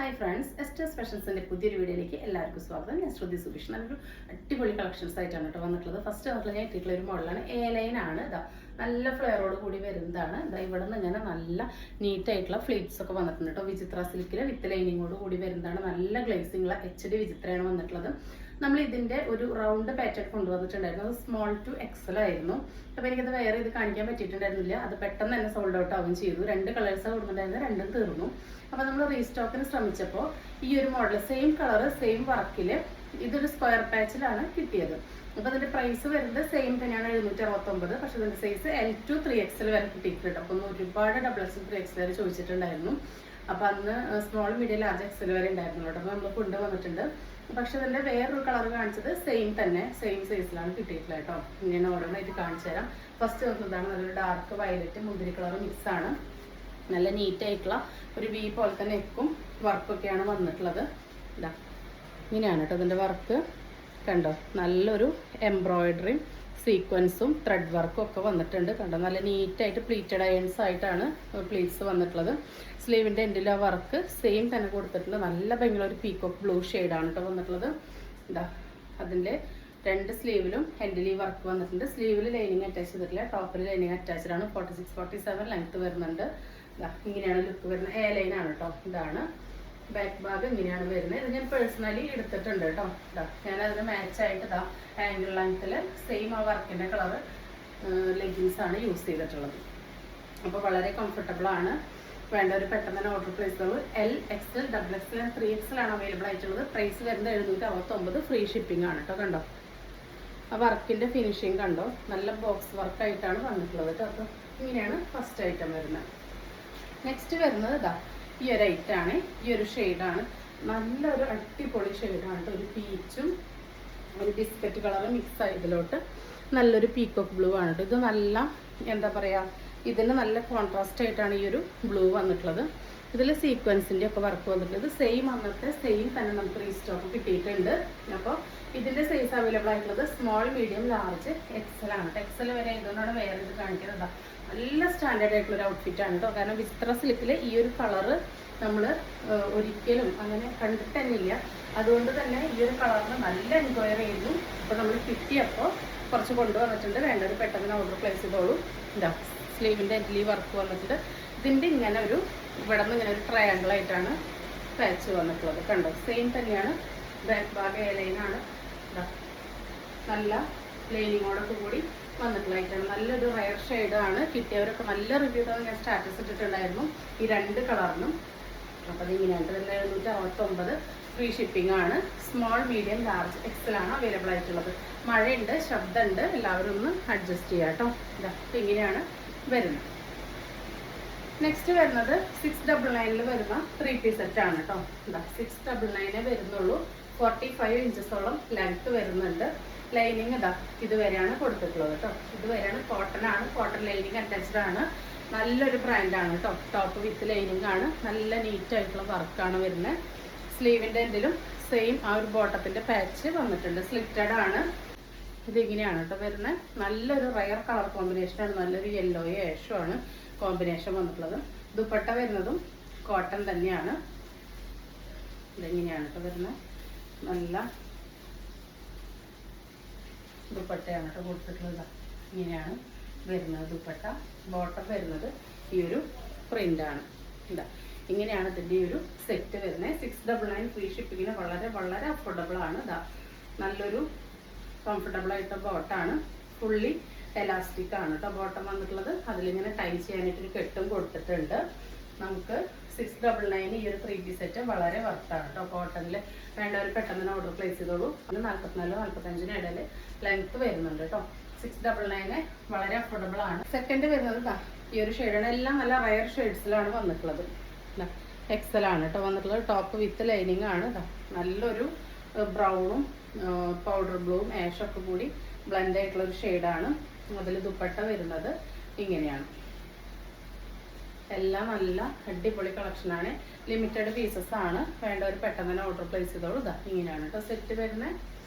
Hi friends, എസ്റ്റേഴ്സ് ഫാഷൻസിൻ്റെ പുതിയൊരു വീഡിയോയിലേക്ക് എല്ലാവർക്കും സ്വാഗതം. ഞാൻ ശ്രുതി സുബീഷ്. നല്ലൊരു അടിപൊളി കളക്ഷൻസ് ആയിട്ടാണ് കേട്ടോ വന്നിട്ടുള്ളത്. ഫസ്റ്റ് വന്നിട്ടുള്ള ഞാൻ ഇട്ടിട്ടുള്ള ഒരു മോഡലാണ്. A-line ആണ്. ഇതാ നല്ല ഫ്ലെയറോട് കൂടി വരുന്നതാണ്. ഇതാ ഇവിടെ നിന്ന് ഇങ്ങനെ നല്ല നീറ്റായിട്ടുള്ള ഫ്ലീറ്റ്സ് ഒക്കെ വന്നിട്ടുണ്ട് കേട്ടോ. വിചിത്ര സിൽക്കിൽ വിത്ത് ലൈനിങ്ങോട് കൂടി വരുന്നതാണ്. നല്ല ഗ്ലേസിംഗ് HD വിചിത്രയാണ് വന്നിട്ടുള്ളത്. നമ്മൾ ഇതിൻ്റെ ഒരു റൗണ്ട് പാറ്റേൺ കൊണ്ടുവന്നിട്ടുണ്ടായിരുന്നു. അത് സ്മോൾ ടു എക്സൽ ആയിരുന്നു. അപ്പോൾ എനിക്കത് വേറെ ഇത് കാണിക്കാൻ പറ്റിയിട്ടുണ്ടായിരുന്നില്ല. അത് പെട്ടെന്ന് തന്നെ സോൾഡ് ഔട്ട് ആവുകയും ചെയ്തു. 2 കളേഴ്സാണ് കൊടുത്തിട്ടുണ്ടായിരുന്നത്, രണ്ടും തീർന്നു. അപ്പോൾ നമ്മൾ റീസ്റ്റോക്കിന് ശ്രമിച്ചപ്പോൾ ഈ ഒരു മോഡൽ സെയിം കളർ സെയിം വർക്കിൽ ഇതൊരു സ്ക്വയർ പാച്ചിലാണ് കിട്ടിയത്. അപ്പോൾ അതിൻ്റെ പ്രൈസ് വരുന്നത് സെയിം തന്നെയാണ്, 769. പക്ഷേ അതിൻ്റെ സൈസ് L to 3XL വരെ കിട്ടിയിട്ടുണ്ട്. അപ്പോൾ ഒരുപാട് XXL 3XL വരെ ചോദിച്ചിട്ടുണ്ടായിരുന്നു. അപ്പോൾ അന്ന് സ്മോൾ മീഡിയം ലാർജ് എക്സൽ വരെ ഉണ്ടായിരുന്നു കേട്ടോ. അപ്പോൾ നമ്മൾ കൊണ്ടുവന്നിട്ടുണ്ട്. പക്ഷെ അതിൻ്റെ വേറൊരു കളർ കാണിച്ചത് സെയിം തന്നെ സെയിം സൈസിലാണ് കിട്ടിയിട്ടുള്ളത് കേട്ടോ. ഇങ്ങനെ ഓരോന്നായിട്ട് കാണിച്ചു തരാം. ഫസ്റ്റ് വന്നതാണ് നല്ലൊരു ഡാർക്ക് വയലറ്റ് മുന്തിരി കളർ മിക്സാണ്. നല്ല നീറ്റായിട്ടുള്ള ഒരു വി പോലെ തന്നെ നെക്കും വർക്കൊക്കെയാണ് വന്നിട്ടുള്ളത്. ഇതാ ഇങ്ങനെയാണ് കേട്ടോ അതിൻ്റെ വർക്ക്. കണ്ടോ, നല്ലൊരു എംബ്രോയിഡറിയും സീക്വൻസും ത്രെഡ് വർക്കും ഒക്കെ വന്നിട്ടുണ്ട്. കണ്ടോ, നല്ല നീറ്റായിട്ട് പ്ലീറ്റഡ് അയൺസ് ആയിട്ടാണ് പ്ലീറ്റ്സ് വന്നിട്ടുള്ളത്. സ്ലീവിൻ്റെ എൻഡിൽ ആ വർക്ക് സെയിം തന്നെ കൊടുത്തിട്ടുണ്ട്. നല്ല ഭയങ്കര ഒരു പീക്കോക്ക് ബ്ലൂ ഷെയ്ഡാണ് കേട്ടോ വന്നിട്ടുള്ളത്. ഇതാ അതിൻ്റെ 2 സ്ലീവിലും എൻഡിൽ ഈ വർക്ക് വന്നിട്ടുണ്ട്. സ്ലീവിൽ ലൈനിങ് അറ്റാച്ച് ചെയ്തിട്ടില്ല, ടോപ്പിൽ ലൈനിങ് അറ്റാച്ച്ഡ് ആണ്. 46-47 ലെങ്ത് വരുന്നുണ്ട്. ഇതാ ഇങ്ങനെയാണ് ലുക്ക് വരുന്നത്. A-line ആണ് കേട്ടോ. ഇതാണ് ബാക്ക് ഭാഗം ഇങ്ങനെയാണ് വരുന്നത്. ഇത് ഞാൻ പേഴ്സണലി എടുത്തിട്ടുണ്ട് കേട്ടോ. ഇതാ ഞാനതിന് മാച്ചായിട്ട് ഇതാ ആംഗിൾ ലെങ്ത്തിൽ സെയിം ആ വർക്കിൻ്റെ കളർ ലെഗിൻസ് ആണ് യൂസ് ചെയ്തിട്ടുള്ളത്. അപ്പോൾ വളരെ കംഫർട്ടബിൾ ആണ്. വേണ്ടവർ പെട്ടെന്ന് തന്നെ ഓർഡർ പ്ലേസ് ചെയ്തോളൂ. L, XL, XXL, 3XL ആണ് അവൈലബിൾ ആയിട്ടുള്ളത്. പ്രൈസ് വരുന്നത് 769. ഫ്രീ ഷിപ്പിംഗ് ആണ് കേട്ടോ. കണ്ടോ ആ വർക്കിൻ്റെ ഫിനിഷിങ് കണ്ടോ, നല്ല ബോക്സ് വർക്കായിട്ടാണ് വന്നിട്ടുള്ളത് കേട്ടോ. അപ്പോൾ ഇങ്ങനെയാണ് ഫസ്റ്റ് ഐറ്റം വരുന്നത്. നെക്സ്റ്റ് വരുന്നത് ഇതാ ഈ ഒരു ഐറ്റാണ്. ഈ ഒരു ഷെയ്ഡാണ്. നല്ലൊരു അടിപൊളി ഷെയ്ഡാണ് കേട്ടോ. ഒരു പീച്ചും ഒരു ബിസ്ക്കറ്റ് കളറും മിക്സ് ആയതിലോട്ട് നല്ലൊരു പീക്കോക്ക് ബ്ലൂ ആണ് കേട്ടോ. ഇത് നല്ല എന്താ പറയുക, ഇതിന് നല്ല കോൺട്രാസ്റ്റ് ആയിട്ടാണ് ഈ ഒരു ബ്ലൂ വന്നിട്ടുള്ളത്. ഇതിൽ സീക്വൻസിൻ്റെ ഒക്കെ വർക്ക് വന്നിട്ടുള്ളത് സെയിം അന്നത്തെ സെയിം തന്നെ നമുക്ക് റീസ്റ്റോക്ക് കിട്ടിയിട്ടുണ്ട്. അപ്പോൾ ഇതിൻ്റെ സൈസ് അവൈലബിൾ ആയിട്ടുള്ളത് സ്മോൾ മീഡിയം ലാർജ് XL ആണ്. XL വരെ ഇതുകൊണ്ടാണ് വേറെ ഇത് കാണിക്കുന്നത്. നല്ല സ്റ്റാൻഡേർഡ് ആയിട്ടുള്ളൊരു ഔട്ട്ഫിറ്റാണ് കേട്ടോ. കാരണം വിചിത്ര സിൽക്കിൽ ഈ ഒരു കളറ് നമ്മൾ ഒരിക്കലും അങ്ങനെ കണ്ടിട്ട് തന്നെ ഇല്ല. അതുകൊണ്ട് തന്നെ ഈ ഒരു കളറിന് നല്ല എൻക്വയർ ചെയ്യുന്നു. അപ്പോൾ നമ്മൾ കിട്ടിയപ്പോൾ കുറച്ച് കൊണ്ടുവന്നിട്ടുണ്ട്. വേണ്ടൊരു പെട്ടെന്ന് ഓർഡർ പ്ലേസ് ചെയ്തോളൂ. ഇതാ സ്ലീവിൻ്റെ എൻഡിൽ വർക്ക് വന്നിട്ടുണ്ട്. ഇതിൻ്റെ ഇങ്ങനെ ഒരു ഇവിടെ നിന്ന് ഇങ്ങനെ ഒരു ട്രയാങ്കിൾ ആയിട്ടാണ് പാച്ച് വന്നിട്ടുള്ളത്. കണ്ടോ, സെയിം തന്നെയാണ്. ബാക്ക് ഭാഗം A-line ആണ്. നല്ല ലൈനിങ്ങോടൊക്കെ കൂടി വന്നിട്ടുള്ളതായിട്ടാണ്. നല്ലൊരു റയർ ഷെയ്ഡാണ്. കിട്ടിയവരൊക്കെ നല്ല റിവ്യൂ തന്നെ ഞാൻ സ്റ്റാറ്റസ് ഇട്ടിട്ടുണ്ടായിരുന്നു ഈ 2 കളറിനും. അപ്പോൾ അതിങ്ങനെയാണ് 769. ഫ്രീ ഷിപ്പിംഗ് ആണ്. സ്മോൾ മീഡിയം ലാർജ് XL ആണ് അവൈലബിൾ ആയിട്ടുള്ളത്. മഴയുണ്ട്, ശബ്ദമുണ്ട്, എല്ലാവരും ഒന്ന് അഡ്ജസ്റ്റ് ചെയ്യാം കേട്ടോ. ഇതാ ഇങ്ങനെയാണ് വരുന്നത്. നെക്സ്റ്റ് വരുന്നത് 699 വരുന്ന 3 പീസ് സെറ്റാണ് കേട്ടോ. ഇതാ 699 വരുന്നുള്ളൂ. 45 ഇഞ്ചസോളം ലെങ്ത് വരുന്നുണ്ട്. ലൈനിങ് ഇതാ ഇതുവരെയാണ് കൊടുത്തിട്ടുള്ളത് കേട്ടോ. ഇതുവരെയാണ്. കോട്ടൺ ആണ്. കോട്ടൺ ലൈനിങ് അറ്റാച്ച്ഡ് ആണ്. നല്ലൊരു ബ്രാൻഡാണ് കേട്ടോ. ടോപ്പ് വിത്ത് ലൈനിങ് ആണ്. നല്ല നീറ്റായിട്ടുള്ള വർക്കാണ് വരുന്നത്. സ്ലീവിൻ്റെ എൻഡിലും സെയിം ആ ഒരു ബോട്ടത്തിൻ്റെ പാച്ച് വന്നിട്ടുണ്ട്. സ്ലിറ്റഡ് ആണ്. ഇതിങ്ങനെയാണ് കേട്ടോ വരുന്നത്. നല്ലൊരു റയർ കളർ കോമ്പിനേഷനാണ്. നല്ലൊരു യെല്ലോയോ ഏഷോ ആണ് കോമ്പിനേഷൻ വന്നിട്ടുള്ളത്. ദുപ്പട്ട വരുന്നതും കോട്ടൺ തന്നെയാണ്. ഇതെങ്ങനെയാണ് കേട്ടോ വരുന്നത്. നല്ല ദുപ്പട്ടയാണ് കേട്ടോ കൊടുത്തിട്ടുള്ളത്. ഇങ്ങനെയാണ് വരുന്നത് ദുപ്പട്ട. ബോട്ടം വരുന്നത് ഈ ഒരു പ്രിൻ്റാണ്. ഇതാ ഇങ്ങനെയാണ് ഇതിൻ്റെ ഈ ഒരു സെറ്റ് വരുന്നത്. 699 ഫ്രീ ഷിപ്പിങ്ങിന് വളരെ വളരെ അഫോർഡബിൾ ആണ്. ഇതാ നല്ലൊരു കംഫർട്ടബിൾ ആയിട്ട് ബോട്ടാണ്. ഫുള്ളി എലാസ്റ്റിക് ആണ് കേട്ടോ ബോട്ടം വന്നിട്ടുള്ളത്. അതിലിങ്ങനെ ടൈ ചെയ്യാനായിട്ടൊരു കെട്ടും കൊടുത്തിട്ടുണ്ട്. നമുക്ക് 699 ഈ ഒരു 3 പീസ് സെറ്റ് വളരെ വർത്താണ് കേട്ടോ. കോട്ടണിൽ വേണ്ടവർ പെട്ടെന്ന് തന്നെ ഓർഡർ പ്ലേസ് ചെയ്തോളൂ. അത് 44-45 ഇടയിൽ ലെങ്ത് വരുന്നുണ്ട് കേട്ടോ. 699 വളരെ അഫോർഡബിൾ ആണ്. സെക്കൻഡ് വരുന്നത് ഇതാ ഈ ഒരു ഷെയ്ഡാണ്. എല്ലാം നല്ല റയർ ഷെയ്ഡ്സിലാണ് വന്നിട്ടുള്ളത്. XL ആണ് കേട്ടോ വന്നിട്ടുള്ളത്. ടോപ്പ് വിത്ത് ലൈനിങ് ആണ്. ഇതാ നല്ലൊരു ബ്രൗണും പൗഡർ ബ്ലൂവും ആഷൊക്കെ കൂടി ബ്ലെൻഡ് ആയിട്ടുള്ളൊരു ഷെയ്ഡാണ്. അതിൽ ദുപ്പട്ട വരുന്നത് ഇങ്ങനെയാണ്. എല്ലാം നല്ല അടിപൊളി കളക്ഷനാണ്. ലിമിറ്റഡ് പീസസ് ആണ്. വേണ്ടവർ പെട്ടെന്ന് തന്നെ ഓർഡർ പ്ലേസ് ചെയ്തോളൂ. ഇതാ ഇങ്ങനെയാണ് കേട്ടോ സെറ്റ് വരുന്നത്.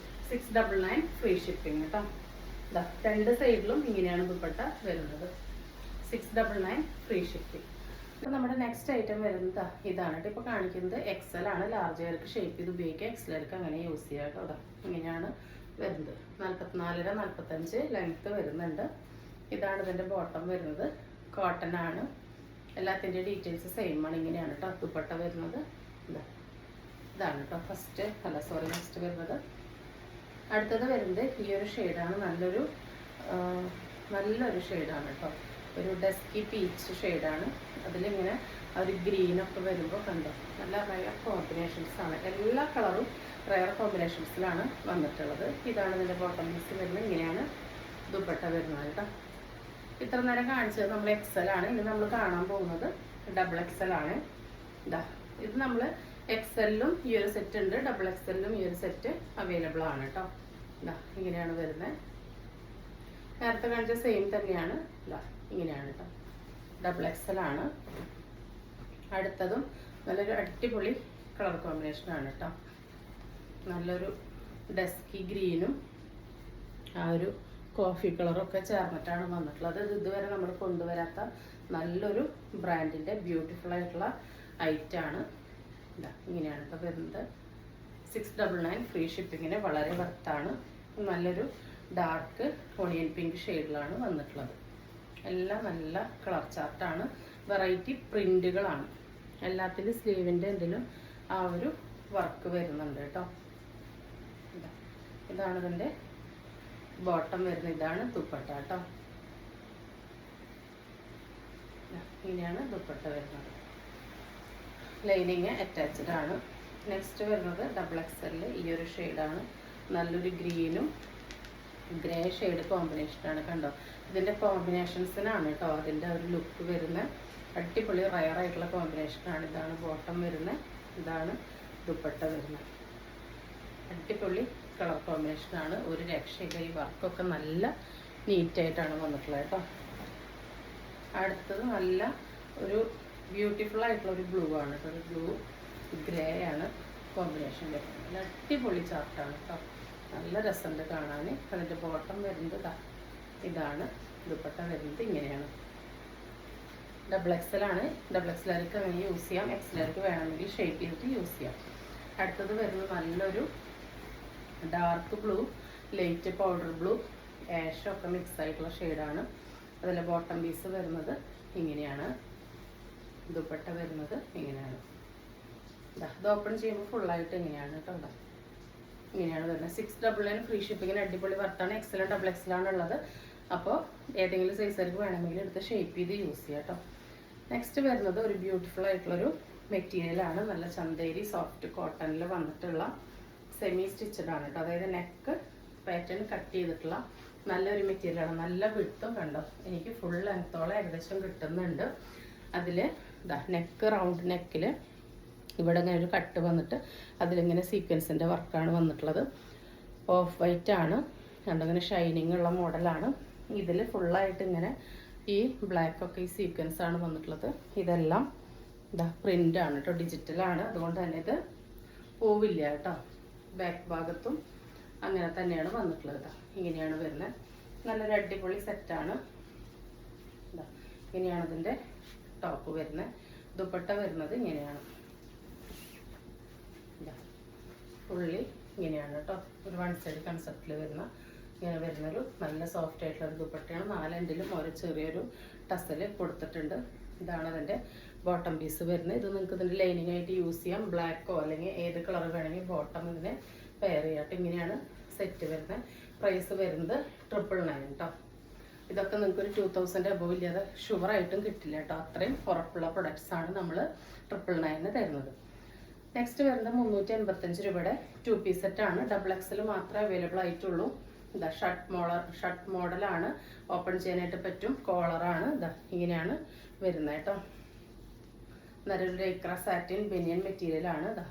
699 ഫ്രീ ഷിപ്പിംഗ് കേട്ടോ. ഇതാ 2 സൈഡിലും ഇങ്ങനെയാണ് ദുപ്പട്ട വരുന്നത്. 699 ഫ്രീ ഷിപ്പിംഗ്. അപ്പോൾ നമ്മുടെ നെക്സ്റ്റ് ഐറ്റം വരുന്നത് ഇതാണ് കേട്ടോ. ഇപ്പോൾ കാണിക്കുന്നത് എക്സൽ ആണ്. ലാർജ് ആർക്ക് ഷേപ്പ് ചെയ്ത് ഉപയോഗിക്കുക, എക്സൽ ആർക്ക് അങ്ങനെ യൂസ് ചെയ്യുക കേട്ടോ. അതാ ഇങ്ങനെയാണ് വരുന്നത്. 44 45 ലെങ്ത്ത് വരുന്നുണ്ട്. ഇതാണ് ഇതിൻ്റെ ബോട്ടം വരുന്നത്. കോട്ടൺ ആണ്. എല്ലാത്തിൻ്റെ ഡീറ്റെയിൽസ് സെയിം ആണ്. ഇങ്ങനെയാണ് കേട്ടോ ദുപ്പട്ട വരുന്നത്. ഇതാണ് കേട്ടോ നെക്സ്റ്റ് വരുന്നത്. അടുത്തത് വരുന്നത് ഈ ഒരു ഷെയ്ഡാണ്. നല്ലൊരു ഷെയ്ഡാണ് കേട്ടോ. ഒരു ഡസ്കി പീച്ച് ഷെയ്ഡാണ്. അതിലിങ്ങനെ ആ ഒരു ഗ്രീനൊക്കെ വരുമ്പോൾ കണ്ടോ നല്ല റയർ കോമ്പിനേഷൻസ് ആണ്. എല്ലാ കളറും റയർ കോമ്പിനേഷൻസിലാണ് വന്നിട്ടുള്ളത്. ഇതാണ് ഇതിൻ്റെ ബോട്ടം പീസ് വരുന്നത്. ഇങ്ങനെയാണ് ദുപ്പട്ട വരുന്നത് കേട്ടോ. ഇത്ര നേരം കാണിച്ചത് നമ്മൾ എക്സൽ ആണ്. ഇനി നമ്മൾ കാണാൻ പോകുന്നത് ഡബിൾ എക്സൽ ആണ്. ഇത് നമ്മൾ എക്സലിലും ഈ ഒരു സെറ്റ് ഉണ്ട്, ഡബിൾ എക്സലിലും ഈ ഒരു സെറ്റ് അവൈലബിൾ ആണ് കേട്ടോ. ഇങ്ങനെയാണ് വരുന്നത്. നേരത്തെ കാണിച്ച സെയിം തന്നെയാണ്. ഇങ്ങനെയാണ് കേട്ടോ. ഡബിൾ എക്സൽ ആണ്. അടുത്തതും നല്ലൊരു അടിപൊളി കളർ കോമ്പിനേഷൻ ആണ് കേട്ടോ. നല്ലൊരു ഡസ്കി ഗ്രീനും ആ ഒരു കോഫി കളറൊക്കെ ചേർന്നിട്ടാണ് വന്നിട്ടുള്ളത്. ഇതുവരെ നമ്മൾ കൊണ്ടുവരാത്ത നല്ലൊരു ബ്രാൻഡിൻ്റെ ബ്യൂട്ടിഫുൾ ആയിട്ടുള്ള ഐറ്റാണ്. ഇങ്ങനെയാണ് ഇപ്പോൾ വരുന്നത്. 699 ഫ്രീ ഷിപ്പിങ്ങിന് വളരെ വർത്താണ്. നല്ലൊരു ഡാർക്ക് ഓണിയൻ പിങ്ക് ഷെയ്ഡിലാണ് വന്നിട്ടുള്ളത്. എല്ലാം നല്ല കളർ ചാർട്ടാണ്. വെറൈറ്റി പ്രിന്റുകളാണ്. എല്ലാത്തിൻ്റെ സ്ലീവിൻ്റെ എന്തിലും ആ ഒരു വർക്ക് വരുന്നുണ്ട് കേട്ടോ. ഇതാണ് ഇതിൻ്റെ ബോട്ടം വരുന്നത്. ഇതാണ് ദുപ്പട്ട കേട്ടോ. ഇങ്ങനെയാണ് ദുപ്പട്ട വരുന്നത്. ലൈനിങ് അറ്റാച്ച്ഡ് ആണ്. നെക്സ്റ്റ് വരുന്നത് ഡബിൾ എക്സലിൽ ഈ ഒരു ഷെയ്ഡാണ്. നല്ലൊരു ഗ്രീനും ഗ്രേ ഷെയ്ഡ് കോമ്പിനേഷനാണ്. കണ്ടോ ഇതിൻ്റെ കോമ്പിനേഷൻസിനാണ് കേട്ടോ അതിൻ്റെ ഒരു ലുക്ക് വരുന്നത്. അടിപൊളി റയർ ആയിട്ടുള്ള കോമ്പിനേഷനാണ്. ഇതാണ് ബോട്ടം വരുന്നത്. ഇതാണ് ദുപ്പട്ട വരുന്നത്. അടിപൊളി കളർ കോമ്പിനേഷനാണ്. ഒരു രക്ഷയില്ല. ഈ വർക്കൊക്കെ നല്ല നീറ്റായിട്ടാണ് വന്നിട്ടുള്ളത് കേട്ടോ. അടുത്തത് നല്ല ഒരു ബ്യൂട്ടിഫുൾ ആയിട്ടുള്ള ഒരു ബ്ലൂ ആണ് കേട്ടോ. ഒരു ബ്ലൂ ഗ്രേ ആണ് കോമ്പിനേഷൻ വരുന്നത്. നല്ല അടിപൊളി ചാർട്ടാണ് കേട്ടോ. നല്ല രസമുണ്ട് കാണാൻ. അതിൻ്റെ ബോട്ടം വരുന്നത് ഇതാണ്. ദുപ്പട്ട വരുന്നത് ഇങ്ങനെയാണ്. ഡബിൾ എക്സൽ ആണ്. ഡബിൾ എക്സലാർക്ക് അങ്ങനെ യൂസ് ചെയ്യാം. എക്സലാർക്ക് വേണമെങ്കിൽ ഷേപ്പ് ചെയ്തിട്ട് യൂസ് ചെയ്യാം. അടുത്തത് വരുന്നത് നല്ലൊരു dark blue, light powder blue, ആഷൊക്കെ മിക്സ് ആയിട്ടുള്ള ഷെയ്ഡാണ്. അതിലെ ബോട്ടം പീസ് വരുന്നത് ഇങ്ങനെയാണ്. ദുപ്പട്ട വരുന്നത് ഇങ്ങനെയാണ്. ഇത് ഓപ്പൺ ചെയ്യുമ്പോൾ ഫുള്ളായിട്ട് ഇങ്ങനെയാണ് കേട്ടോ. ഇങ്ങനെയാണ് വരുന്നത്. 699 ഫ്രീ ഷിപ്പിങ്ങിന് അടിപൊളി വർത്താണ്. എക്സലും ഡബിൾ എക്സലാണ് ഉള്ളത്. അപ്പോൾ ഏതെങ്കിലും സൈസുകാർക്ക് വേണമെങ്കിൽ എടുത്ത് ഷേപ്പ് ചെയ്ത് യൂസ് ചെയ്യാം കേട്ടോ. നെക്സ്റ്റ് വരുന്നത് ഒരു ബ്യൂട്ടിഫുൾ ആയിട്ടുള്ളൊരു മെറ്റീരിയലാണ്. നല്ല ചന്തേരി സോഫ്റ്റ് കോട്ടണിൽ വന്നിട്ടുള്ള സെമി സ്റ്റിച്ചഡ് ആണ് കേട്ടോ. അതായത് നെക്ക് പാറ്റേൺ കട്ട് ചെയ്തിട്ടുള്ള നല്ലൊരു മെറ്റീരിയലാണ്. നല്ല വിട്ടും കണ്ടോ എനിക്ക് ഫുൾ ലെങ്ത്തോളം ഏകദേശം കിട്ടുന്നുണ്ട്. അതിൽ നെക്ക് റൗണ്ട് നെക്കിൽ ഇവിടെ ഇങ്ങനെ ഒരു കട്ട് വന്നിട്ട് അതിലിങ്ങനെ സീക്വൻസിൻ്റെ വർക്കാണ് വന്നിട്ടുള്ളത്. ഓഫ് വൈറ്റ് ആണ്. കണ്ടങ്ങനെ ഷൈനിങ് ഉള്ള മോഡലാണ്. ഇതിൽ ഫുള്ളായിട്ട് ഇങ്ങനെ ഈ ബ്ലാക്കൊക്കെ ഈ സീക്വൻസ് ആണ് വന്നിട്ടുള്ളത്. ഇതെല്ലാം പ്രിൻ്റാണ് കേട്ടോ. ഡിജിറ്റലാണ്. അതുകൊണ്ട് തന്നെ ഇത് പോവില്ല കേട്ടോ. ബാക്ക് ഭാഗത്തും അങ്ങനെ തന്നെയാണ് വന്നിട്ടുള്ളത്. ഇങ്ങനെയാണ് വരുന്നത്. നല്ലൊരു അടിപൊളി സെറ്റാണ്. ഇങ്ങനെയാണ് ഇതിൻ്റെ ടോപ്പ് വരുന്നത്. ദുപ്പട്ട വരുന്നത് ഇങ്ങനെയാണ്. ഫുള്ളി ഇങ്ങനെയാണ് കേട്ടോ. ഒരു വൺ സൈഡ് കൺസെപ്റ്റിൽ ഇങ്ങനെ വരുന്നൊരു നല്ല സോഫ്റ്റ് ആയിട്ടുള്ള ഒരു ദുപ്പട്ടയാണ്. 4 എൻഡിലും ഒരു ചെറിയൊരു ടസൽ കൊടുത്തിട്ടുണ്ട്. ഇതാണ് അതിൻ്റെ ബോട്ടം പീസ് വരുന്നത്. ഇത് നിങ്ങൾക്ക് ഇതിൻ്റെ ലൈനിങ് ആയിട്ട് യൂസ് ചെയ്യാം. ബ്ലാക്കോ അല്ലെങ്കിൽ ഏത് കളർ വേണമെങ്കിൽ ബോട്ടം ഇതിനെ പെയർ ചെയ്യാം. ഇങ്ങനെയാണ് സെറ്റ് വരുന്നത്. പ്രൈസ് വരുന്നത് 999 കേട്ടോ. ഇതൊക്കെ നിങ്ങൾക്കൊരു 2000 അബവ് ഇല്ലാതെ ഷുവറായിട്ടും കിട്ടില്ല കേട്ടോ. അത്രയും ഉറപ്പുള്ള പ്രൊഡക്ട്സാണ് നമ്മൾ 999 തരുന്നത്. നെക്സ്റ്റ് വരുന്നത് 385 രൂപയുടെ 2 പീസ് സെറ്റാണ്. ഡബിൾ എക്സൽ മാത്രമേ അവൈലബിൾ ആയിട്ടുള്ളൂ. ഇതാ ഷർട്ട് മോഡലാണ്. ഓപ്പൺ ചെയ്യാനായിട്ട് പറ്റും. കോളറാണ്. ഇതാ ഇങ്ങനെയാണ് വരുന്നത് കേട്ടോ. നല്ലൊരു ലൈക്ര സാറ്റിൻ ബനിയൻ മെറ്റീരിയലാണ്. ഇതാ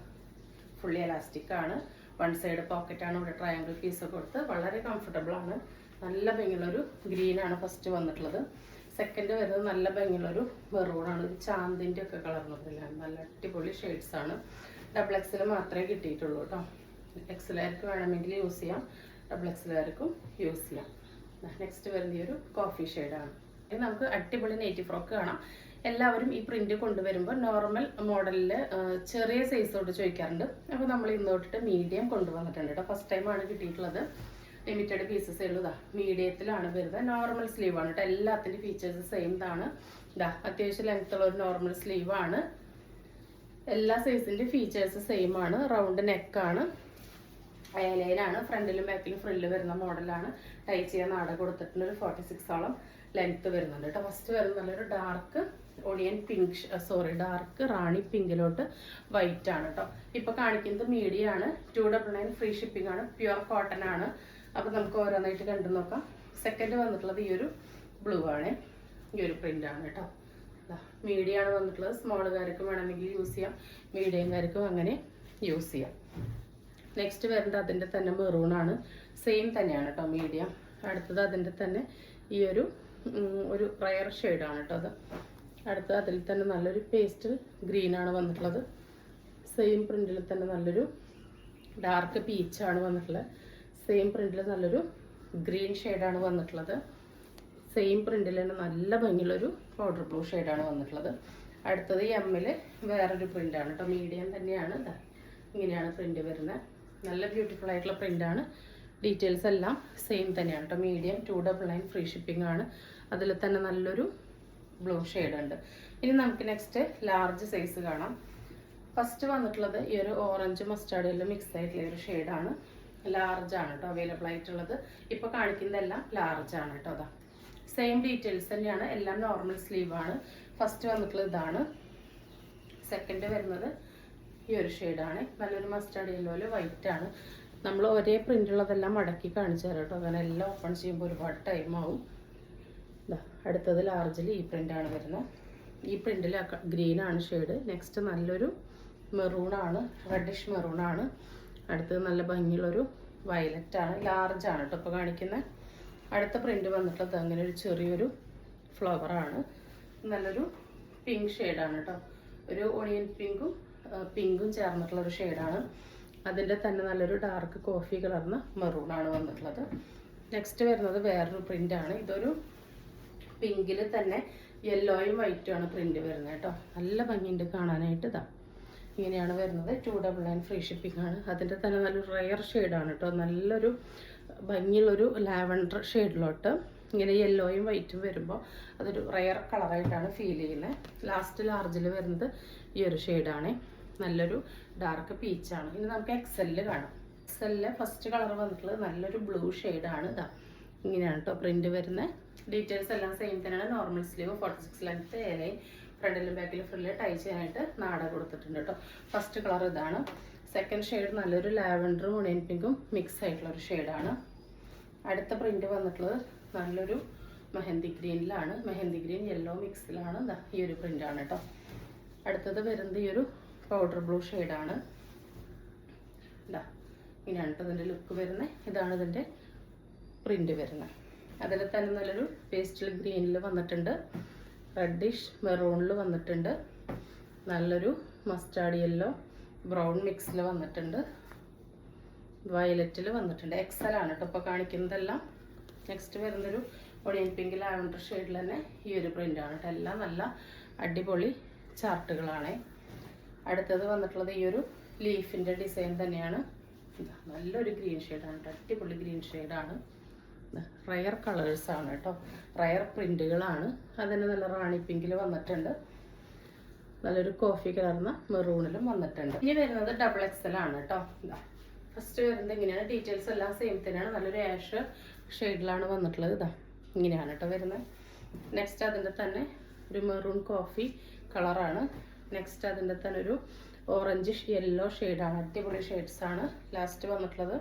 ഫുള്ളി എലാസ്റ്റിക് ആണ്. വൺ സൈഡ് പോക്കറ്റാണ്. ഇവിടെ ട്രയാങ്കിൾ പീസ് കൊടുത്ത് വളരെ കംഫർട്ടബിൾ ആണ്. നല്ല ഭംഗിയുള്ളൊരു ഗ്രീനാണ് ഫസ്റ്റ് വന്നിട്ടുള്ളത്. സെക്കൻഡ് വരുന്നത് നല്ല ഭംഗിയുള്ളൊരു മെറൂണാണ്. ഒരു ചാന്തിൻ്റെ ഒക്കെ കളർന്നതിലാണ്. നല്ല അടിപൊളി ഷെയ്ഡ്സ് ആണ്. ഡബിൾ എക്സൽ മാത്രമേ കിട്ടിയിട്ടുള്ളൂ കേട്ടോ. എക്സലുകാർക്ക് വേണമെങ്കിൽ യൂസ് ചെയ്യാം. ഡബിൾ എക്സലുകാർക്കും യൂസ് ചെയ്യാം. നെക്സ്റ്റ് വരുന്ന ഈ ഒരു കോഫി ഷെയ്ഡാണ്. ഇത് നമുക്ക് അടിപൊളി നെറ്റി ഫ്രോക്ക് കാണാം. എല്ലാവരും ഈ പ്രിന്റ് കൊണ്ടുവരുമ്പോൾ നോർമൽ മോഡലിൽ ചെറിയ സൈസോട്ട് ചോദിക്കാറുണ്ട്. അപ്പോൾ നമ്മൾ ഇന്ന് തൊട്ടിട്ട് മീഡിയം കൊണ്ടുവന്നിട്ടുണ്ട് കേട്ടോ. ഫസ്റ്റ് ടൈമാണ് കിട്ടിയിട്ടുള്ളത്. ലിമിറ്റഡ് പീസസേ ഉള്ളൂ. മീഡിയത്തിലാണ് വരുന്നത്. നോർമൽ സ്ലീവ് ആണ് കേട്ടോ. എല്ലാത്തിൻ്റെ ഫീച്ചേഴ്സ് സെയിം ആണ്. അത്യാവശ്യം ലെങ്ത് ഉള്ള ഒരു നോർമൽ സ്ലീവ് ആണ്. എല്ലാ സൈസിൻ്റെ ഫീച്ചേഴ്സ് സെയിം ആണ്. റൗണ്ട് നെക്കാണ്, എയർലൈനാണ്, ഫ്രണ്ടിലും ബാക്കിലും ഫ്രില്ല് വരുന്ന മോഡലാണ്. ടൈ ചെയ്യാൻ നാട കൊടുത്തിട്ടുണ്ട്. ഒരു 46ഓളം ലെങ്ത് വരുന്നുണ്ട് കേട്ടോ. ഫസ്റ്റ് വരുന്ന നല്ലൊരു ഡാർക്ക് ഒണിയൻ പിങ്ക്, ഡാർക്ക് റാണി പിങ്കിലോട്ട് വൈറ്റ് ആണ് കേട്ടോ. ഇപ്പൊ കാണിക്കുന്നത് മീഡിയം ആണ്. 299 ഫ്രീ ഷിപ്പിംഗ് ആണ്. പ്യുവർ കോട്ടൺ ആണ്. അപ്പൊ നമുക്ക് ഓരോന്നായിട്ട് കണ്ടു നോക്കാം. സെക്കൻഡ് വന്നിട്ടുള്ളത് ഈ ഒരു ബ്ലൂ ആണ്. ഈ ഒരു പ്രിന്റ് ആണ് കേട്ടോ. മീഡിയം ആണ് വന്നിട്ടുള്ളത്. സ്മോളുകാർക്കും വേണമെങ്കിൽ യൂസ് ചെയ്യാം, മീഡിയംകാർക്കും അങ്ങനെ യൂസ് ചെയ്യാം. നെക്സ്റ്റ് വരുന്നത് അതിൻ്റെ തന്നെ മെറൂൺ ആണ്. സെയിം തന്നെയാണ് കേട്ടോ, മീഡിയം. അടുത്തത് അതിൻ്റെ തന്നെ ഈ ഒരു റയർ ഷെയ്ഡാണ് കേട്ടോ. അത് അടുത്തത് അതിൽ തന്നെ നല്ലൊരു പേസ്റ്റൽ ഗ്രീൻ ആണ് വന്നിട്ടുള്ളത്. സെയിം പ്രിന്റിൽ തന്നെ നല്ലൊരു ഡാർക്ക് പീച്ചാണ് വന്നിട്ടുള്ളത്. സെയിം പ്രിന്റിൽ നല്ലൊരു ഗ്രീൻ ഷെയ്ഡാണ് വന്നിട്ടുള്ളത്. സെയിം പ്രിന്റിൽ തന്നെ നല്ല ഭംഗിയുള്ളൊരു പൗഡർ ബ്ലൂ ഷെയ്ഡാണ് വന്നിട്ടുള്ളത്. അടുത്തത് എമ്മിൽ വേറൊരു പ്രിന്റാണ് കേട്ടോ. മീഡിയം തന്നെയാണ്. ഇങ്ങനെയാണ് പ്രിന്റ് വരുന്നത്. നല്ല ബ്യൂട്ടിഫുൾ ആയിട്ടുള്ള പ്രിന്റാണ്. ഡീറ്റെയിൽസ് എല്ലാം സെയിം തന്നെയാണ് കേട്ടോ. മീഡിയം 299 ഫ്രീ ഷിപ്പിംഗ് ആണ്. അതിൽ തന്നെ നല്ലൊരു ബ്ലൂ ഷെയ്ഡ് ഉണ്ട്. ഇനി നമുക്ക് നെക്സ്റ്റ് ലാർജ് സൈസ് കാണാം. ഫസ്റ്റ് വന്നിട്ടുള്ളത് ഈ ഒരു ഓറഞ്ച് മസ്റ്റാർഡ് എല്ലാം മിക്സ് ആയിട്ടുള്ള ഒരു ഷെയ്ഡാണ്. ലാർജ് ആണ് കേട്ടോ അവൈലബിൾ ആയിട്ടുള്ളത്. ഇപ്പോൾ കാണിക്കുന്നതെല്ലാം ലാർജ് ആണ് കേട്ടോ. അതാ സെയിം ഡീറ്റെയിൽസ് തന്നെയാണ്. എല്ലാം നോർമൽ സ്ലീവ് ആണ്. ഫസ്റ്റ് വന്നിട്ടുള്ളത് ഇതാണ്. സെക്കൻഡ് വരുന്നത് ഈ ഒരു ഷെയ്ഡാണ്. നല്ലൊരു മസ്റ്റാർഡ് യെല്ലോയില് വൈറ്റ് ആണ്. നമ്മൾ ഒരേ പ്രിന്റുള്ളതെല്ലാം മടക്കി കാണിച്ചു തരാം കേട്ടോ. അങ്ങനെ എല്ലാം ഓപ്പൺ ചെയ്യുമ്പോൾ ഒരുപാട് ടൈം ആവും. അടുത്തത് ലാർജിൽ ഈ പ്രിന്റാണ് വരുന്നത്. ഈ പ്രിന്റിൽ ഗ്രീൻ ആണ് ഷെയ്ഡ്. നെക്സ്റ്റ് നല്ലൊരു മെറൂൺ ആണ്, റെഡിഷ് മെറൂൺ ആണ്. അടുത്തത് നല്ല ഭംഗിയുള്ളൊരു വയലറ്റ് ആണ്. ലാർജ് ആണ് കേട്ടോ ഇപ്പോൾ കാണിക്കുന്നത്. അടുത്ത പ്രിന്റ് വന്നിട്ടുള്ളത് അങ്ങനെ ഒരു ചെറിയൊരു ഫ്ലവർ ആണ്. നല്ലൊരു പിങ്ക് ഷെയ്ഡാണ് കേട്ടോ. ഒരു ഒണിയൻ പിങ്കും ചേർന്നിട്ടുള്ള ഒരു ഷെയ്ഡാണ്. അതിൻ്റെ തന്നെ നല്ലൊരു ഡാർക്ക് കോഫി കളർന്ന മെറൂൺ ആണ് വന്നിട്ടുള്ളത്. നെക്സ്റ്റ് വരുന്നത് വേറൊരു പ്രിന്റ് ആണ്. ഇതൊരു പിങ്കിൽ തന്നെ യെല്ലോയും വൈറ്റും ആണ് പ്രിന്റ് വരുന്നത് കേട്ടോ. നല്ല ഭംഗിയുണ്ട് കാണാനായിട്ട്. ഇങ്ങനെയാണ് വരുന്നത്. 299 ഫ്രീ ഷിപ്പിംഗ് ആണ്. അതിൻ്റെ തന്നെ നല്ലൊരു റയർ ഷെയ്ഡാണ് കേട്ടോ. നല്ലൊരു ഭംഗിയുള്ളൊരു ലാവൻഡർ ഷെയ്ഡിലോട്ട് ഇങ്ങനെ യെല്ലോയും വൈറ്റും വരുമ്പോൾ അതൊരു റയർ കളറായിട്ടാണ് ഫീൽ ചെയ്യുന്നത്. ലാസ്റ്റ് ലാർജിൽ വരുന്നത് ഈ ഒരു ഷെയ്ഡാണ്. നല്ലൊരു ഡാർക്ക് പീച്ചാണ്. ഇനി നമുക്ക് എക്സെല്ലിൽ കാണാം. എക്സെല്ലിലെ ഫസ്റ്റ് കളർ വന്നിട്ടുള്ളത് നല്ലൊരു ബ്ലൂ ഷെയ്ഡാണ്. ഇങ്ങനെയാണ് കേട്ടോ പ്രിന്റ് വരുന്നത്. ഡീറ്റെയിൽസ് എല്ലാം സെയിം തന്നെയാണ്. നോർമൽ സ്ലീവ്, 46 ലെങ്ത്, എലൈൻ, ഫ്രണ്ടിലും ബാക്കിലും ഫ്രില്ല് ടൈ ചെയ്യാനായിട്ട് നാട കൊടുത്തിട്ടുണ്ട് കേട്ടോ. ഫസ്റ്റ് കളർ ഇതാണ്. സെക്കൻഡ് ഷെയ്ഡ് നല്ലൊരു ലാവൻഡറും ഒണിയൻ പിങ്കും മിക്സ് ആയിട്ടുള്ള ഒരു ഷെയ്ഡാണ്. അടുത്ത പ്രിന്റ് വന്നിട്ടുള്ളത് നല്ലൊരു മെഹന്തി ഗ്രീനിലാണ്. മെഹന്തി ഗ്രീൻ യെല്ലോ മിക്സിലാണ്. ഈ ഒരു പ്രിന്റാണ് കേട്ടോ. അടുത്തത് വരുന്നത് ഈ ഒരു പൗഡർ ബ്ലൂ ഷെയ്ഡാണ്. ഇങ്ങനെയാണ് കേട്ടോ ഇതിൻ്റെ ലുക്ക് വരുന്നത്. ഇതാണ് ഇതിൻ്റെ പ്രിന്റ് വരുന്നത്. അതിൽ തന്നെ നല്ലൊരു പേസ്റ്റൽ ഗ്രീനിൽ വന്നിട്ടുണ്ട്, റെഡിഷ് മെറൂണിൽ വന്നിട്ടുണ്ട്, നല്ലൊരു മസ്റ്റാർഡ് യെല്ലോ ബ്രൗൺ മിക്സിൽ വന്നിട്ടുണ്ട്, വയലറ്റിൽ വന്നിട്ടുണ്ട്. എക്സൽ ആണ് കേട്ടോ ഇപ്പോൾ കാണിക്കുന്നതെല്ലാം. നെക്സ്റ്റ് വരുന്നൊരു ഒണിയൻ പിങ്ക് ലാവൻഡർ ഷെയ്ഡിൽ തന്നെ ഈ ഒരു പ്രിൻ്റാണ് കേട്ടോ. എല്ലാം നല്ല അടിപൊളി ചാർട്ടുകളാണ്. അടുത്തത് വന്നിട്ടുള്ളത് ഈ ഒരു ലീഫിൻ്റെ ഡിസൈൻ തന്നെയാണ്. നല്ലൊരു ഗ്രീൻ ഷെയ്ഡാണ് കേട്ടോ. അടിപൊളി ഗ്രീൻ ഷെയ്ഡാണ്. റയർ കളേഴ്സാണ് കേട്ടോ. റയർ പ്രിന്റുകളാണ്. അതിന് നല്ല റാണി പിങ്കിൽ വന്നിട്ടുണ്ട്, നല്ലൊരു കോഫി കളർന്ന മെറൂണിലും വന്നിട്ടുണ്ട്. ഇനി വരുന്നത് ഡബിൾ എക്സൽ ആണ് കേട്ടോ. ഫസ്റ്റ് വരുന്നത് ഇങ്ങനെയാണ്. ഡീറ്റെയിൽസ് എല്ലാം സെയിം തന്നെയാണ്. നല്ലൊരു ആഷ് ഷെയ്ഡിലാണ് വന്നിട്ടുള്ളത്. ഇങ്ങനെയാണ് കേട്ടോ വരുന്നത്. നെക്സ്റ്റ് അതിൻ്റെ തന്നെ ഒരു മെറൂൺ കോഫി കളറാണ്. നെക്സ്റ്റ് അതിൻ്റെ തന്നെ ഒരു ഓറഞ്ച് യെല്ലോ ഷെയ്ഡാണ്. അടിപൊളി ഷെയ്ഡ്സ് ആണ്. ലാസ്റ്റ് വന്നിട്ടുള്ളത്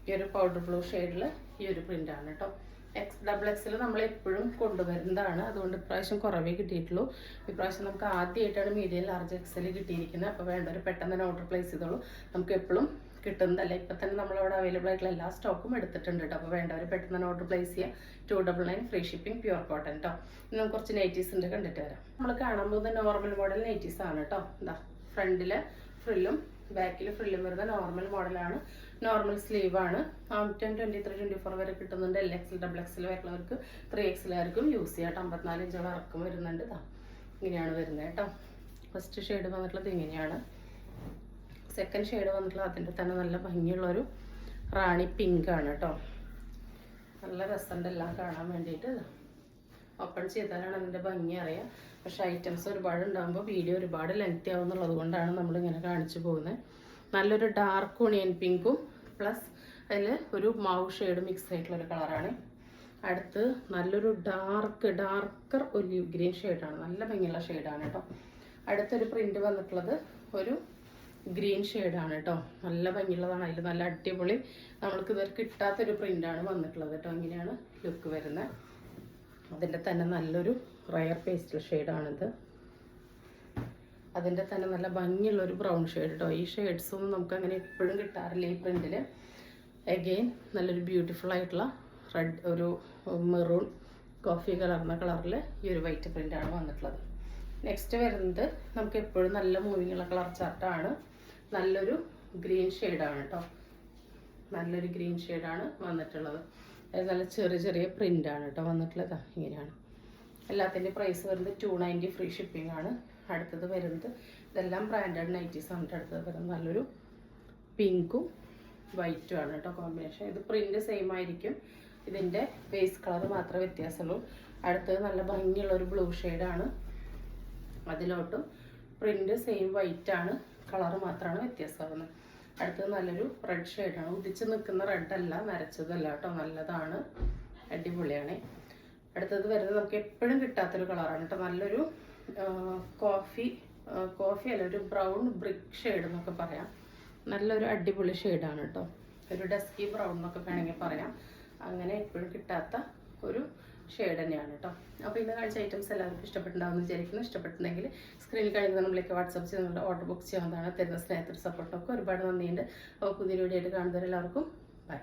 ഈ ഒരു പൗഡർ ബ്ലൂ ഷെയ്ഡിൽ ഈ ഒരു പ്രിൻ്റാണ് കേട്ടോ. ഡബിൾ എക്സിൽ നമ്മൾ എപ്പോഴും കൊണ്ടുവരുന്നതാണ്. അതുകൊണ്ട് ഇപ്രാവശ്യം കുറവേ കിട്ടിയിട്ടുള്ളൂ. ഇപ്രാവശ്യം നമുക്ക് ആദ്യമായിട്ടാണ് മീഡിയം ലാർജ് എക്സൽ കിട്ടിയിരിക്കുന്നത്. അപ്പോൾ വേണ്ടവർ പെട്ടെന്ന് തന്നെ ഓർഡർ പ്ലേസ് ചെയ്തോളൂ. നമുക്ക് എപ്പോഴും കിട്ടുന്നതല്ല. ഇപ്പം തന്നെ നമ്മളവിടെ അവൈലബിൾ ആയിട്ടുള്ള എല്ലാ സ്റ്റോക്കും എടുത്തിട്ടുണ്ട് കേട്ടോ. അപ്പോൾ വേണ്ടവർ പെട്ടെന്ന് തന്നെ ഓർഡർ പ്ലേസ് ചെയ്യുക. 299 ഫ്രീ ഷിപ്പിംഗ്, പ്യുവർ കോട്ടൺ കേട്ടോ. ഇനി നമുക്ക് കുറച്ച് നൈറ്റീസ് ഉണ്ട്, കണ്ടിട്ട് വരാം. നമ്മൾ കാണാൻ പോകുന്നത് നോർമൽ മോഡൽ നൈറ്റീസ് ആണ് കേട്ടോ. ഫ്രണ്ടില് ഫ്രില്ലും ബാക്കിൽ ഫ്രില്ലും വരുന്ന നോർമൽ മോഡലാണ്. നോർമൽ സ്ലീവ് ആണ്. 23-24 വരെ കിട്ടുന്നുണ്ട്. LXL, XXL വരുന്നവർക്ക് 3XL ആയിരിക്കും യൂസ് ചെയ്യാം. 54 ഇഞ്ചോളം ഇറക്കം വരുന്നുണ്ട്. ഇങ്ങനെയാണ് വരുന്നത് കേട്ടോ. ഫസ്റ്റ് ഷെയ്ഡ് വന്നിട്ടുള്ളത് ഇങ്ങനെയാണ്. സെക്കൻഡ് ഷെയ്ഡ് വന്നിട്ടുള്ളത് അതിൻ്റെ തന്നെ നല്ല ഭംഗിയുള്ളൊരു റാണി പിങ്ക് ആണ് കേട്ടോ. നല്ല രസമുണ്ട് എല്ലാം കാണാൻ വേണ്ടിയിട്ട്. ഓപ്പൺ ചെയ്താലാണ് അതിൻ്റെ ഭംഗി അറിയാം. പക്ഷേ ഐറ്റംസ് ഒരുപാട് ഉണ്ടാകുമ്പോൾ വീഡിയോ ഒരുപാട് ലെങ്തി ആവുന്നുള്ളത് കൊണ്ടാണ് നമ്മളിങ്ങനെ കാണിച്ചു പോകുന്നത്. നല്ലൊരു ഡാർക്ക് ഒണിയൻ പിങ്കും പ്ലസ് അതിൽ ഒരു മാവ് ഷെയ്ഡ് മിക്സ് ആയിട്ടുള്ളൊരു കളറാണ്. അടുത്ത് നല്ലൊരു ഡാർക്കർ ഒലിവ് ഗ്രീൻ ഷെയ്ഡാണ്. നല്ല ഭംഗിയുള്ള ഷെയ്ഡാണ് കേട്ടോ. അടുത്തൊരു പ്രിൻറ്റ് വന്നിട്ടുള്ളത് ഒരു ഗ്രീൻ ഷെയ്ഡാണ് കേട്ടോ. നല്ല ഭംഗിയുള്ളതാണ്. അതിൽ നല്ല അടിപൊളി നമ്മൾക്ക് ഇതുവരെ കിട്ടാത്തൊരു പ്രിൻ്റാണ് വന്നിട്ടുള്ളത് കേട്ടോ. ഇങ്ങനെയാണ് ലുക്ക് വരുന്നത്. അതിൻ്റെ തന്നെ നല്ലൊരു റയർ പേസ്റ്റൽ ഷെയ്ഡാണിത്. അതിൻ്റെ തന്നെ നല്ല ഭംഗിയുള്ളൊരു ബ്രൗൺ ഷെയ്ഡ് കേട്ടോ. ഈ ഷെയ്ഡ്സൊന്നും നമുക്ക് അങ്ങനെ എപ്പോഴും കിട്ടാറില്ല ഈ പ്രിൻറ്റിൽ. അഗെയിൻ നല്ലൊരു ബ്യൂട്ടിഫുൾ ആയിട്ടുള്ള റെഡ് ഒരു മെറൂൺ കോഫി കലർന്ന കളറിൽ ഈ ഒരു വൈറ്റ് പ്രിൻ്റാണ് വന്നിട്ടുള്ളത്. നെക്സ്റ്റ് വരുന്നത് നമുക്ക് എപ്പോഴും നല്ല മൂവിങ് ഉള്ള കളർ ചാർട്ടാണ്. നല്ലൊരു ഗ്രീൻ ഷെയ്ഡാണ് കേട്ടോ. നല്ലൊരു ഗ്രീൻ ഷെയ്ഡാണ് വന്നിട്ടുള്ളത്. അത് നല്ല ചെറിയ പ്രിൻ്റാണ് കേട്ടോ വന്നിട്ടുള്ളത്. ഇങ്ങനെയാണ്. എല്ലാത്തിൻ്റെ പ്രൈസ് വരുന്നത് 290 ഫ്രീ ഷിപ്പിംഗ് ആണ്. അടുത്തത് വരുന്നത് ഇതെല്ലാം ബ്രാൻഡഡ് നൈറ്റീസ് ആണ്. അടുത്തത് വരുന്നത് നല്ലൊരു പിങ്കും വൈറ്റും ആണ് കേട്ടോ കോമ്പിനേഷൻ. ഇത് പ്രിൻ്റ് സെയിം ആയിരിക്കും. ഇതിൻ്റെ ബേസ് കളർ മാത്രമേ വ്യത്യാസമുള്ളൂ. അടുത്തത് നല്ല ഭംഗിയുള്ളൊരു ബ്ലൂ ഷെയ്ഡാണ്. അതിലോട്ടും പ്രിൻ്റ് സെയിം വൈറ്റ് ആണ്, കളർ മാത്രമാണ് വ്യത്യാസമാകുന്നത്. അടുത്തത് നല്ലൊരു റെഡ് ഷെയ്ഡാണ്. ഉദിച്ച് നിൽക്കുന്ന റെഡല്ല, നരച്ചതല്ല കേട്ടോ. നല്ലതാണ്, അടിപൊളിയാണ്. അടുത്തത് വരുന്നത് നമുക്ക് എപ്പോഴും കിട്ടാത്തൊരു കളറാണ് കേട്ടോ. നല്ലൊരു കോഫി അല്ല, ഒരു ബ്രൗൺ ബ്രിക്ക് ഷെയ്ഡ് എന്നൊക്കെ പറയാം. നല്ലൊരു അടിപൊളി ഷെയ്ഡാണ് കേട്ടോ. ഒരു ഡസ്കി ബ്രൗൺ എന്നൊക്കെ വേണമെങ്കിൽ പറയാം. അങ്ങനെ എപ്പോഴും കിട്ടാത്ത ഒരു ഷെയ്ഡ് തന്നെയാണ് കേട്ടോ. അപ്പോൾ ഇന്ന് കാണിച്ച ഐറ്റംസ് എല്ലാവർക്കും ഇഷ്ടപ്പെട്ടുണ്ടാവുമെന്ന് വിചാരിക്കുന്നു. ഇഷ്ടപ്പെട്ടുണ്ടെങ്കിൽ സ്ക്രീനിൽ കഴിയുന്ന നമ്മളിലേക്ക് വാട്സപ്പ് ചെയ്ത് നിങ്ങളുടെ ഓർഡർ ബുക്ക് ചെയ്യാവുന്നതാണ്. തരുന്ന സ്നേഹത്തിൻ്റെ സപ്പോർട്ടൊക്കെ ഒരുപാട് നന്ദിയുണ്ട്. അപ്പോൾ പുതിയൊരു വീഡിയോ ആയിട്ട് കാണുന്നവരെല്ലാവർക്കും ബൈ.